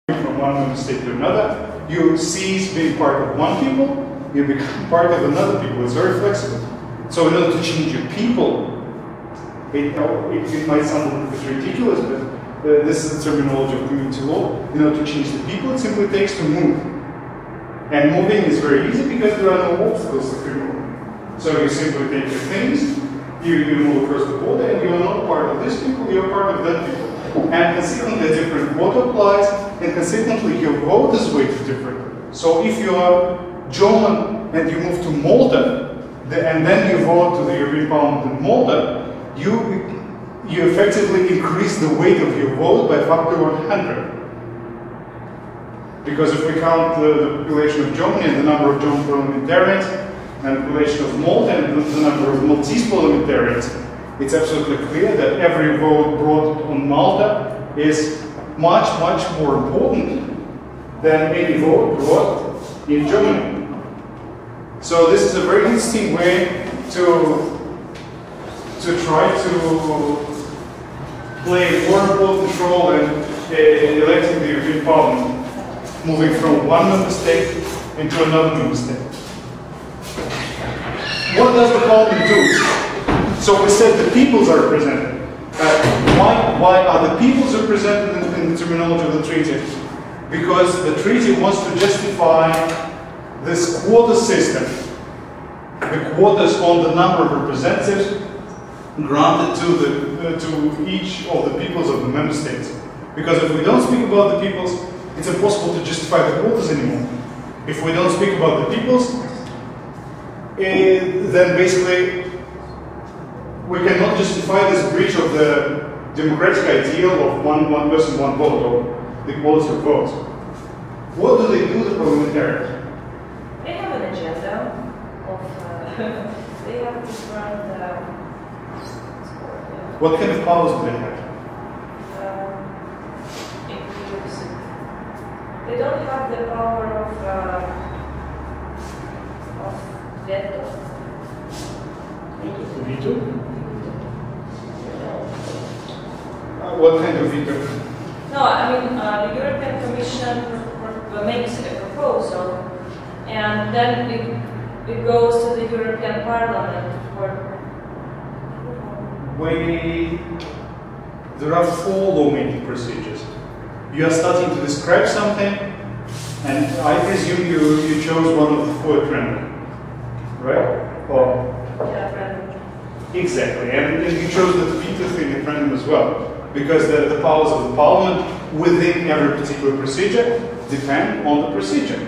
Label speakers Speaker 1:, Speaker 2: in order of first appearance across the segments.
Speaker 1: from one member state to another, you cease being part of one people, you become part of another people. It's very flexible. So in order to change your people, it might sound a little bit ridiculous, but this is the terminology of community law. In order to change the people, it simply takes to move. And moving is very easy because there are no obstacles to free movement. So you simply take your things, you move across the border, and you are not part of this people, you are part of that people. And consequently, a different vote applies, and consequently, your vote is weighted differently. So if you are German and you move to Malta, and then you vote to the European Parliament in Malta, you effectively increase the weight of your vote by a factor of 100. Because if we count the population of Germany and the number of German parliamentarians, and the population of Malta and the number of Maltese parliamentarians, it's absolutely clear that every vote brought on Malta is much, much more important than any vote brought in Germany. So this is a very interesting way to try to play a more important role in electing the European Parliament, moving from one member state into another member state. What does the Parliament do? So we said the peoples are represented. Why are the peoples represented in the terminology of the treaty? Because the treaty wants to justify this quota system, the quotas on the number of representatives granted to each of the peoples of the member states. Because if we don't speak about the peoples, it's impossible to justify the quotas anymore. If we don't speak about the peoples, then basically we cannot justify this breach of the democratic ideal of one person, one vote, or the equality of votes. What do they do, the parliamentarians?
Speaker 2: They have an agenda of, they have different,
Speaker 1: what kind of powers do they have?
Speaker 2: They don't have the power of veto.
Speaker 1: Veto? What kind of veto?
Speaker 2: No, I mean the European Commission makes a proposal, and then it goes to the European Parliament for.
Speaker 1: There are 4 lawmaking procedures. You are starting to describe something, and I presume you chose one of the 4 at random, right? Or
Speaker 2: Yeah, random.
Speaker 1: Exactly, and you chose the veto thing at random as well, because the powers of the Parliament within every particular procedure depend on the procedure.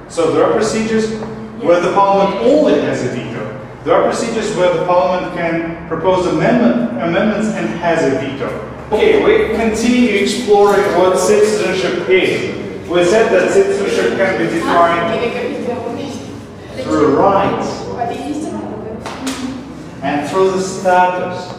Speaker 1: So there are procedures where the Parliament only has a veto. There are procedures where the Parliament can propose amendments and has a veto. Okay, we continue exploring what citizenship is. We said that citizenship can be defined through rights and through the status.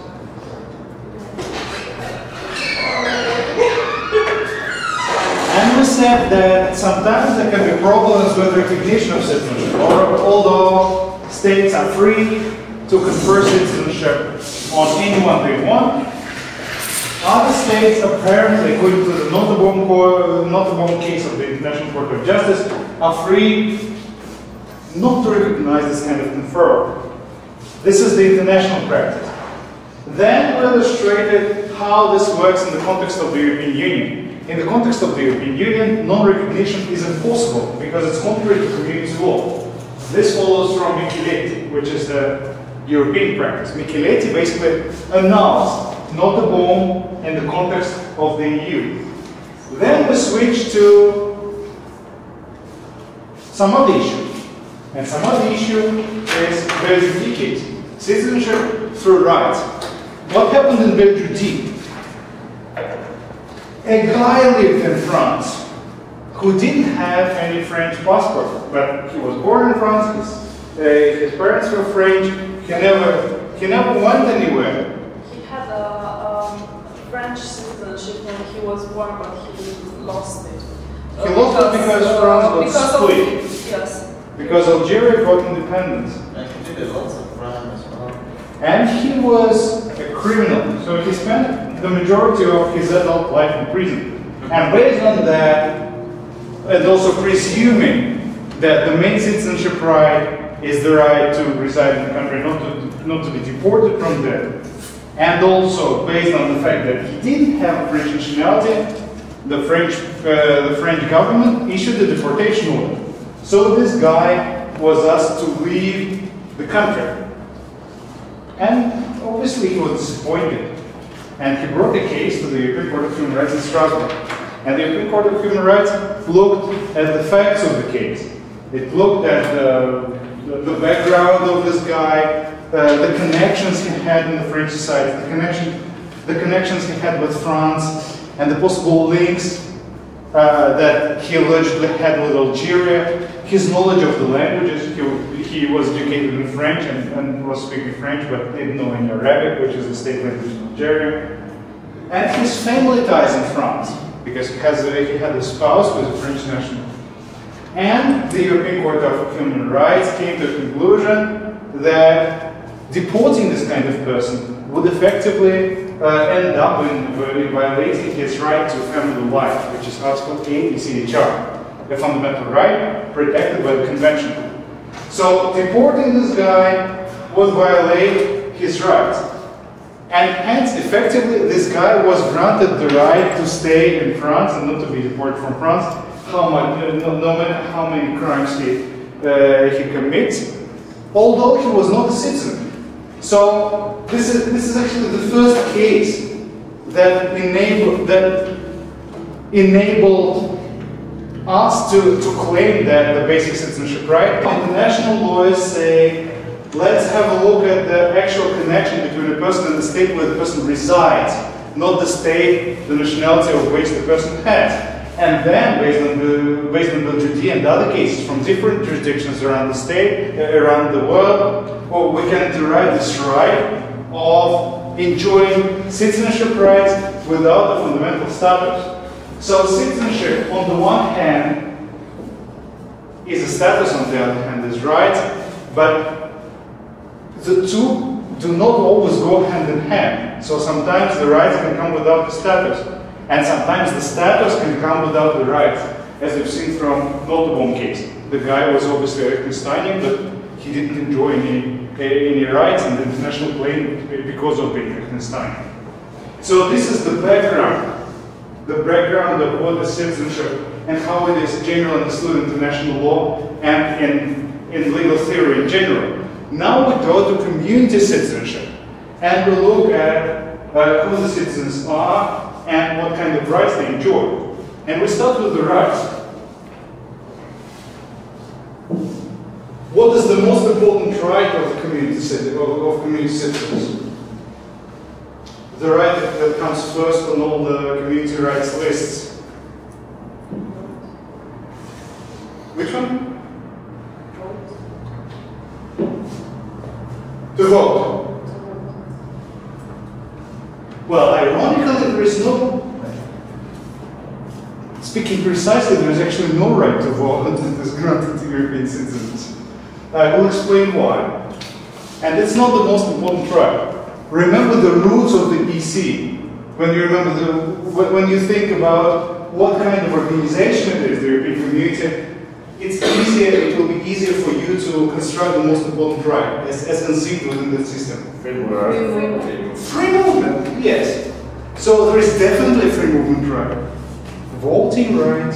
Speaker 1: And we said that sometimes there can be problems with recognition of citizenship, although states are free to confer citizenship on anyone they want. Other states, apparently, according to the not case of the International Court of Justice, are free not to recognize this kind of conferral. This is the international practice. Then we illustrated how this works in the context of the European Union. In the context of the European Union, non-recognition is impossible because it's contrary to community law. This follows from Micheletti, which is the European practice. Micheletti basically annuls not a bomb in the context of the EU. Then we switch to some other issue. And some other issue is Belgium citizenship through rights. What happened in Belgium? A guy lived in France who didn't have any French passport, but he was born in France, his parents were French, he never went anywhere.
Speaker 3: He had a French citizenship when he was born, but he lost it.
Speaker 1: He lost it because France got split.
Speaker 3: Yes.
Speaker 1: Because Algeria got independence.
Speaker 4: And he did lots of crime as well.
Speaker 1: And he was a criminal, so he spent the majority of his adult life in prison. And based on that, and also presuming that the main citizenship right is the right to reside in the country, not to be deported from there. And also, based on the fact that he didn't have French nationality, the French government issued a deportation order. So this guy was asked to leave the country. And obviously he was disappointed. And he brought a case to the European Court of Human Rights in Strasbourg. And the European Court of Human Rights looked at the facts of the case. It looked at the background of this guy, the connections he had in the French society, the connections he had with France, and the possible links that he allegedly had with Algeria, his knowledge of the languages. He was educated in French and was speaking French, but didn't know any Arabic, which is the state language in Algeria. And his family ties in France, because he had a spouse who is a French national. And the European Court of Human Rights came to a conclusion that deporting this kind of person would effectively end up in violating his right to family life, which is Article 8 ECHR, a fundamental right protected by the Convention. So deporting this guy would violate his rights. And hence, effectively, this guy was granted the right to stay in France and not to be deported from France, no matter how many crimes he commits, although he was not a citizen. So this is actually the first case that enabled us to claim that the basic citizenship right. International lawyers say, let's have a look at the actual connection between the person and the state where the person resides, not the state, the nationality of which the person has. And then, based on the treaty and other cases from different jurisdictions around the state, around the world, well, we can derive this right of enjoying citizenship rights without the fundamental status. So citizenship, on the one hand, is a status, on the other hand, is rights, but the two do not always go hand in hand. So sometimes the rights can come without the status, and sometimes the status can come without the rights, as we've seen from Nottebohm case. The guy was obviously a Liechtensteinian, but he didn't enjoy any rights in the international plane because of being Liechtensteinian. So this is the background of what is citizenship and how it is generally understood in international law and in legal theory in general. Now we go to community citizenship, and we look at who the citizens are and what kind of rights they enjoy. And we start with the rights. What is the most important right of community citizens? The right that comes first on all the community rights lists. Which one? To vote. Well, ironically, there is no, speaking precisely, there is actually no right to vote that is granted to European citizens. I will explain why. And it's not the most important right. Remember the roots of the EC. When you think about what kind of organization it is, the European community, it will be easier for you to construct the most important right as conceived within the system. Free movement, yes. So there is definitely a free movement right. Voting right,